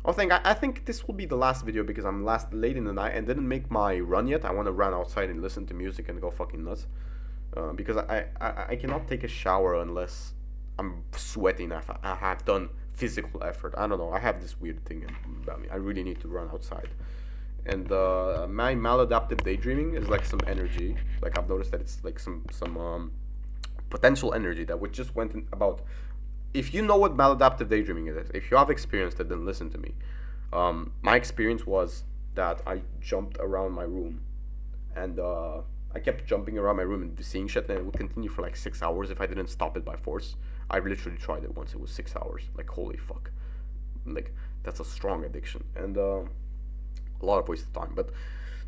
Oh, I think this will be the last video because I'm late in the night and didn't make my run yet. I want to run outside and listen to music and go fucking nuts. Because I cannot take a shower unless I'm sweating. I have done physical effort. I don't know. I have this weird thing about me. I really need to run outside. And my maladaptive daydreaming is like some energy. Like I've noticed that it's like some potential energy that would just went in about. If you know what maladaptive daydreaming is, if you have experienced it, then listen to me. My experience was that I jumped around my room, and I kept jumping around my room and seeing shit, and it would continue for like 6 hours if I didn't stop it by force. I literally tried it once; it was 6 hours. Like holy fuck, like that's a strong addiction and a lot of wasted time. But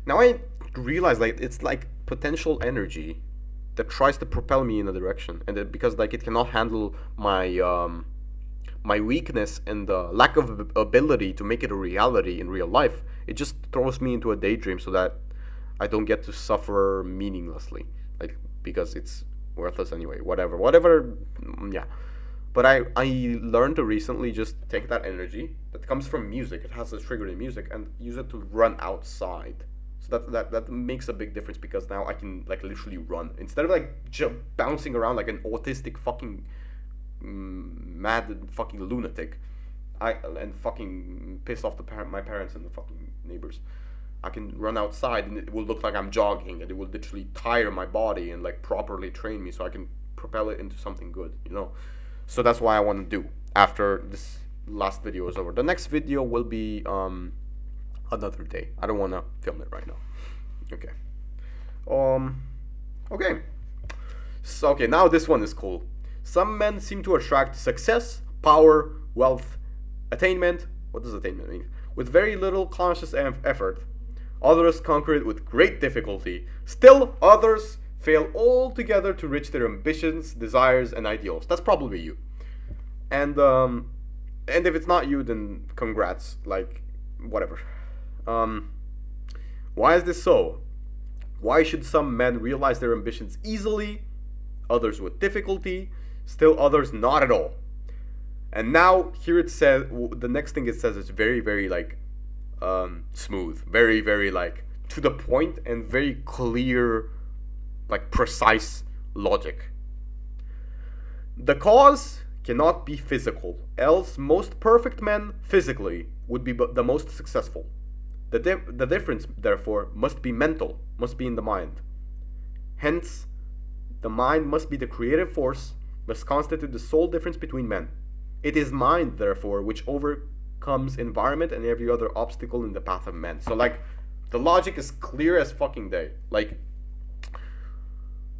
now I realize like it's like potential energy that tries to propel me in a direction, and because like it cannot handle my weakness and the lack of ability to make it a reality in real life, it just throws me into a daydream so that I don't get to suffer meaninglessly, like because it's worthless anyway. Whatever. Yeah. But I learned to recently just take that energy that comes from music. It has a trigger in music and use it to run outside. So that makes a big difference because now I can like literally run instead of like bouncing around like an autistic fucking mad fucking lunatic. And fucking piss off my parents and the fucking neighbors. I can run outside and it will look like I'm jogging and it will literally tire my body and like properly train me so I can propel it into something good, you know? So that's why I want to do after this last video is over. The next video will be another day. I don't want to film it right now. Okay. Um okay. So okay, now this one is cool. Some men seem to attract success, power, wealth, attainment. What does attainment mean? With very little conscious effort. Others conquer it with great difficulty. Still, others fail altogether to reach their ambitions, desires, and ideals. That's probably you. And if it's not you, then congrats. Like, whatever. Um, why is this so? Why should some men realize their ambitions easily, others with difficulty, still others not at all? And now here it says the next thing it says is very very like smooth, very very like to the point and very clear, like precise logic. The cause cannot be physical, else most perfect men physically would be the most successful. The difference, therefore, must be mental, must be in the mind. Hence, the mind must be the creative force, must constitute the sole difference between men. It is mind, therefore, which overcomes environment and every other obstacle in the path of men. So, like, the logic is clear as fucking day. Like,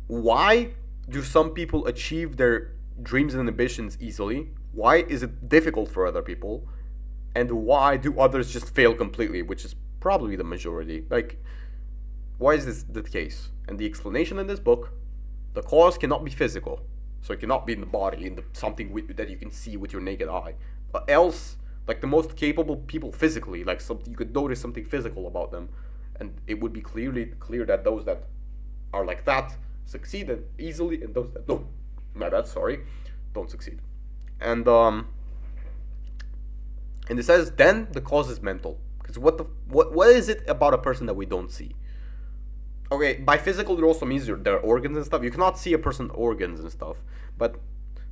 why do some people achieve their dreams and ambitions easily? Why is it difficult for other people? And why do others just fail completely, which is probably the majority? Like, why is this the case? And the explanation in this book, the cause cannot be physical. So it cannot be in the body, in something that you can see with your naked eye. But else, like the most capable people physically, like you could notice something physical about them, and it would be clearly clear that those that are like that succeed easily, and those that don't, my bad, sorry, don't succeed. And it says then the cause is mental, because what is it about a person that we don't see? Okay, by physical it also means their organs and stuff. You cannot see a person's organs and stuff, but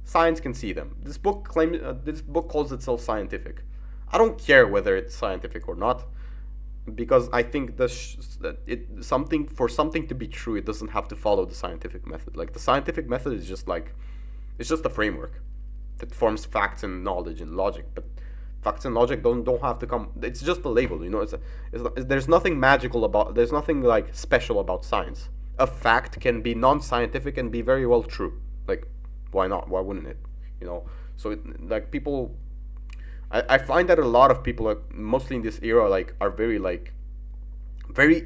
science can see them. This book calls itself scientific. I don't care whether it's scientific or not, because I think something to be true, it doesn't have to follow the scientific method. Like the scientific method is just like it's just a framework that forms facts and knowledge and logic, but facts and logic don't have to come. It's just a label, you know. There's nothing magical about. There's nothing like special about science. A fact can be non-scientific and be very well true. Like, why not? Why wouldn't it? You know. So like people, I find that a lot of people, mostly in this era, like are very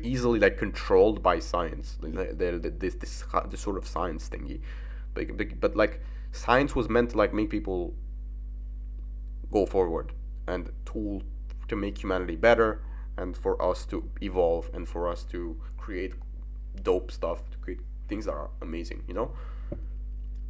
easily like controlled by science. This sort of science thingy, but like science was meant to like make people go forward and tool to make humanity better and for us to evolve and for us to create dope stuff, to create things that are amazing, you know.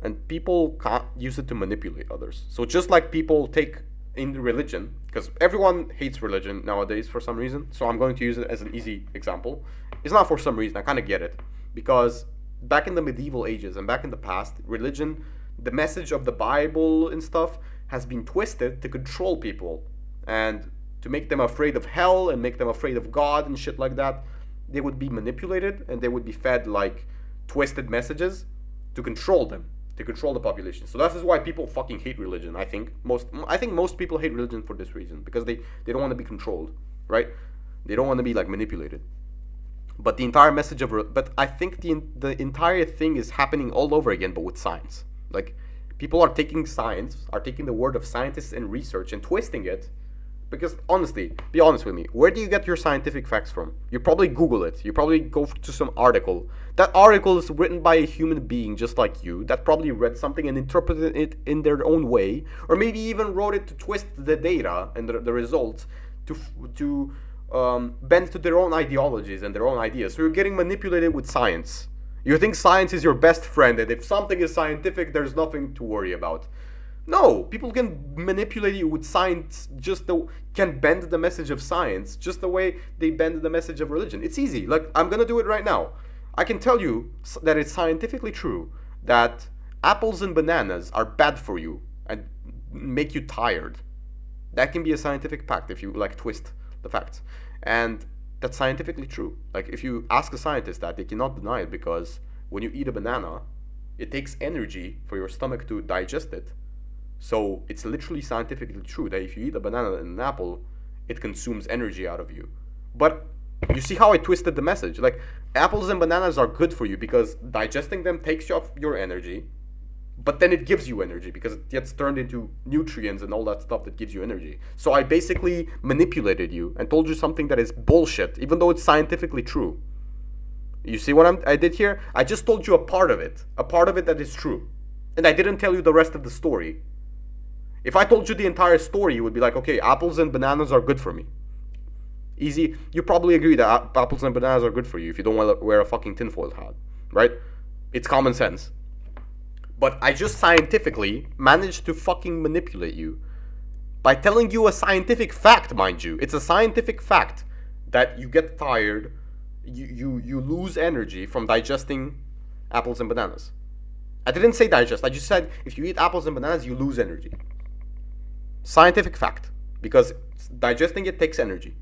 And people can't use it to manipulate others. So just like people take in religion, because everyone hates religion nowadays for some reason, so I'm going to use it as an easy example. It's not for some reason, I kind of get it. Because back in the medieval ages and back in the past, religion, the message of the Bible and stuff, has been twisted to control people and to make them afraid of hell and make them afraid of God and shit like that. They would be manipulated and they would be fed like twisted messages to control them, to control the population. So that is why people fucking hate religion. I think most people hate religion for this reason, because they don't want to be controlled, right? They don't want to be like manipulated. But the entire message of but I think the entire thing is happening all over again, but with science. Like, people are taking science, are taking the word of scientists and research and twisting it. Because honestly, be honest with me, where do you get your scientific facts from? You probably Google it. You probably go to some article. That article is written by a human being just like you, that probably read something and interpreted it in their own way, or maybe even wrote it to twist the data and the results to bend to their own ideologies and their own ideas. So you're getting manipulated with science. You think science is your best friend, and if something is scientific, there's nothing to worry about. No, people can manipulate you with science, can bend the message of science just the way they bend the message of religion. It's easy. Like, I'm gonna do it right now. I can tell you that it's scientifically true that apples and bananas are bad for you and make you tired. That can be a scientific fact if you like twist the facts. And that's scientifically true. Like, if you ask a scientist that, they cannot deny it, because when you eat a banana, it takes energy for your stomach to digest it. So it's literally scientifically true that if you eat a banana and an apple, it consumes energy out of you. But you see how I twisted the message? Like, apples and bananas are good for you because digesting them takes you off your energy, but then it gives you energy because it gets turned into nutrients and all that stuff that gives you energy. So I basically manipulated you and told you something that is bullshit, even though it's scientifically true. You see what I did here? I just told you a part of it that is true. And I didn't tell you the rest of the story. If I told you the entire story, you would be like, okay, apples and bananas are good for me. Easy. You probably agree that apples and bananas are good for you if you don't want to wear a fucking tinfoil hat, right? It's common sense. But I just scientifically managed to fucking manipulate you by telling you a scientific fact, mind you. It's a scientific fact that you get tired, you lose energy from digesting apples and bananas. I didn't say digest. I just said if you eat apples and bananas, you lose energy. Scientific fact. Because digesting it takes energy.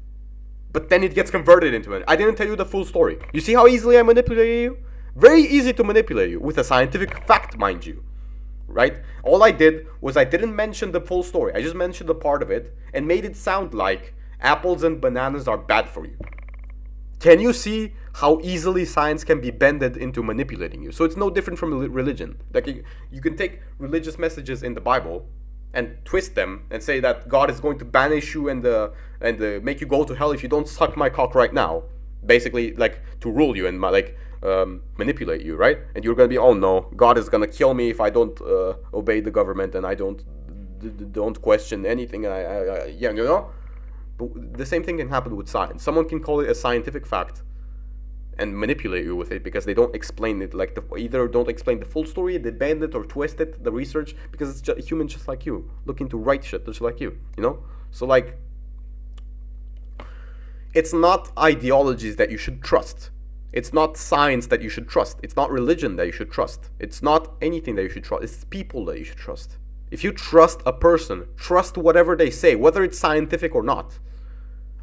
But then it gets converted into it. I didn't tell you the full story. You see how easily I manipulated you? Very easy to manipulate you with a scientific fact, mind you. Right? All I did was I didn't mention the full story. I just mentioned a part of it and made it sound like apples and bananas are bad for you. Can you see how easily science can be bended into manipulating you? So it's no different from religion. Like, you can take religious messages in the Bible and twist them and say that God is going to banish you and make you go to hell if you don't suck my cock right now. Basically, like, to rule you and manipulate you, right? And you're gonna be, oh no, God is gonna kill me if I don't obey the government and I don't question anything. Yeah, you know. But the same thing can happen with science. Someone can call it a scientific fact and manipulate you with it because they don't explain it, like, either don't explain the full story, they bend it or twist it, the research, because it's just a human just like you, looking to write shit just like you know? So, like, it's not ideologies that you should trust. It's not science that you should trust. It's not religion that you should trust. It's not anything that you should trust. It's people that you should trust. If you trust a person, trust whatever they say, whether it's scientific or not.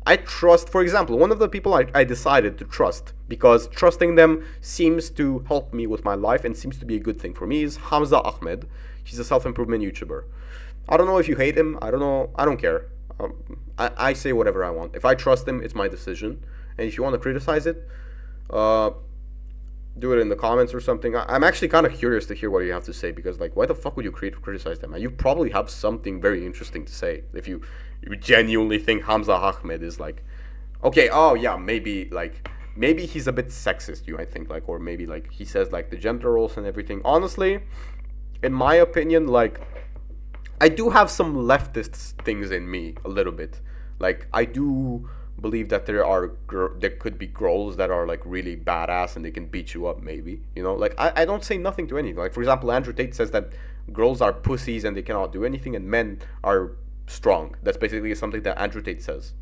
I trust, for example, one of the people I decided to trust, because trusting them seems to help me with my life and seems to be a good thing for me, is Hamza Ahmed. He's a self-improvement YouTuber. I don't know if you hate him. I don't know. I don't care. I say whatever I want. If I trust him, it's my decision. And if you want to criticize it, do it in the comments or something. I'm actually kind of curious to hear what you have to say, because, like, why the fuck would you criticize them? You probably have something very interesting to say if you genuinely think Hamza Ahmed is, like, okay, oh yeah, maybe he's a bit sexist, I think, like, or maybe, like, he says, like, the gender roles and everything. Honestly, in my opinion, like, I do have some leftist things in me a little bit. Like, I do believe that there could be girls that are, like, really badass and they can beat you up, maybe, you know. Like, I don't say nothing to anything. Like, for example, Andrew Tate says that girls are pussies and they cannot do anything, and men are strong. That's basically something that Andrew Tate says.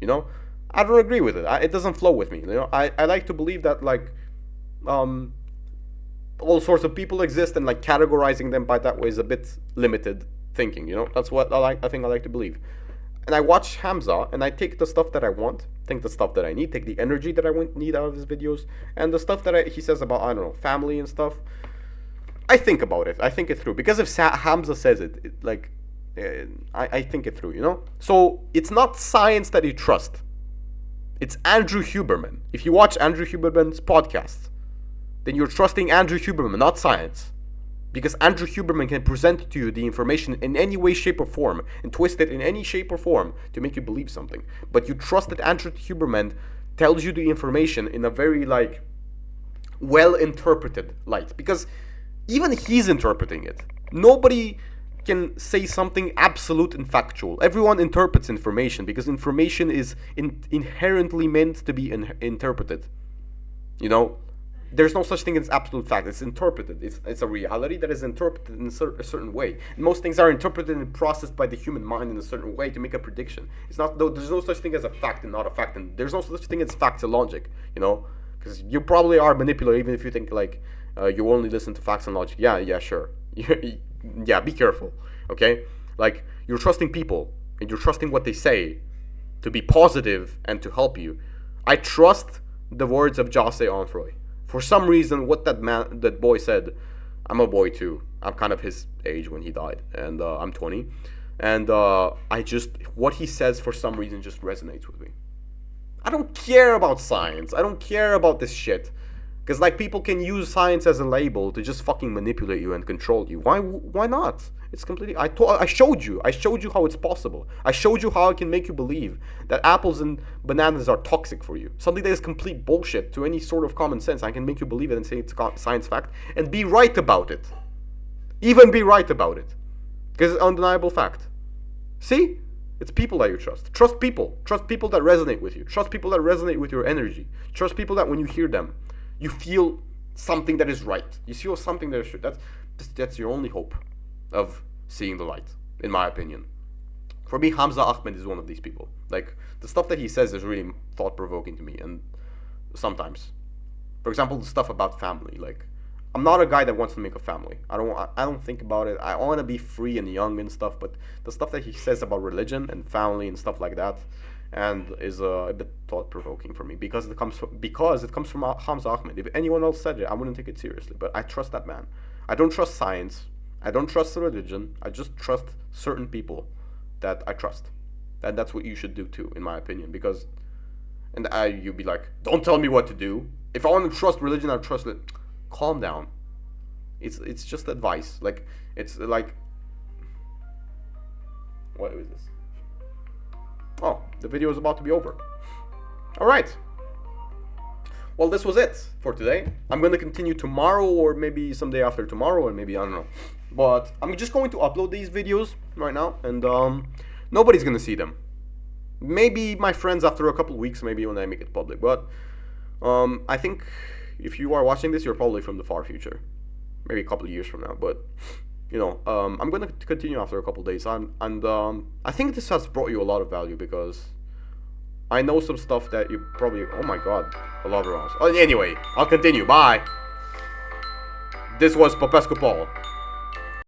I don't agree with it. It doesn't flow with me. I like to believe that like all sorts of people exist, and like categorizing them by that way is a bit limited thinking. That's what I think I like to believe. And I watch Hamza, and I take the stuff that I want, take the stuff that I need, take the energy that I need out of his videos, and the stuff that he says about, I don't know, family and stuff. I think about it. I think it through. Because if Hamza says it, I think it through. So it's not science that you trust. It's Andrew Huberman. If you watch Andrew Huberman's podcast, then you're trusting Andrew Huberman, not science. Because Andrew Huberman can present to you the information in any way, shape, or form, and twist it in any shape or form to make you believe something. But you trust that Andrew Huberman tells you the information in a very, like, well-interpreted light. Because even he's interpreting it. Nobody can say something absolute and factual. Everyone interprets information because information is inherently meant to be interpreted. There's no such thing as absolute fact. It's interpreted. It's a reality that is interpreted in a certain way. And most things are interpreted and processed by the human mind in a certain way to make a prediction. There's no such thing as a fact and not a fact, and there's no such thing as facts and logic. Because you probably are manipulated even if you think like you only listen to facts and logic. Yeah, sure. Yeah, be careful. Okay, like you're trusting people and you're trusting what they say to be positive and to help you. I trust the words of Jose Onfroy. For some reason, what that boy said, I'm a boy too. I'm kind of his age when he died, and I'm 20. And what he says for some reason just resonates with me. I don't care about science. I don't care about this shit. Because like people can use science as a label to just fucking manipulate you and control you. Why not? It's completely. I showed you how it's possible. I showed you how I can make you believe that apples and bananas are toxic for you. Something that is complete bullshit to any sort of common sense. I can make you believe it and say it's science fact and be right about it. Even be right about it. Because it's undeniable fact. See? It's people that you trust. Trust people. Trust people that resonate with you. Trust people that resonate with your energy. Trust people that when you hear them, you feel something that is right. You feel something that is true. That's your only hope of seeing the light, in my opinion. For me, Hamza Ahmed is one of these people. Like, the stuff that he says is really thought-provoking to me, and sometimes. For example, the stuff about family. Like, I'm not a guy that wants to make a family. I don't think about it. I want to be free and young and stuff, but the stuff that he says about religion and family and stuff like that, and is a bit thought-provoking for me because it comes from Hamza Ahmed. If anyone else said it, I wouldn't take it seriously. But I trust that man. I don't trust science. I don't trust religion. I just trust certain people that I trust. And that's what you should do too, in my opinion. Because, you'd be like, don't tell me what to do. If I want to trust religion, I trust it. Calm down. It's just advice. Like, it's like, what is this? Oh, the video is about to be over. Alright. Well, this was it for today. I'm going to continue tomorrow or maybe someday after tomorrow or maybe, I don't know. But I'm just going to upload these videos right now and nobody's going to see them. Maybe my friends after a couple weeks, maybe when I make it public. But I think if you are watching this, you're probably from the far future. Maybe a couple of years from now. But, I'm going to continue after a couple of days. And I think this has brought you a lot of value because I know some stuff that you probably... Oh my god. I love it. Anyway, I'll continue. Bye. This was Popescu Paul.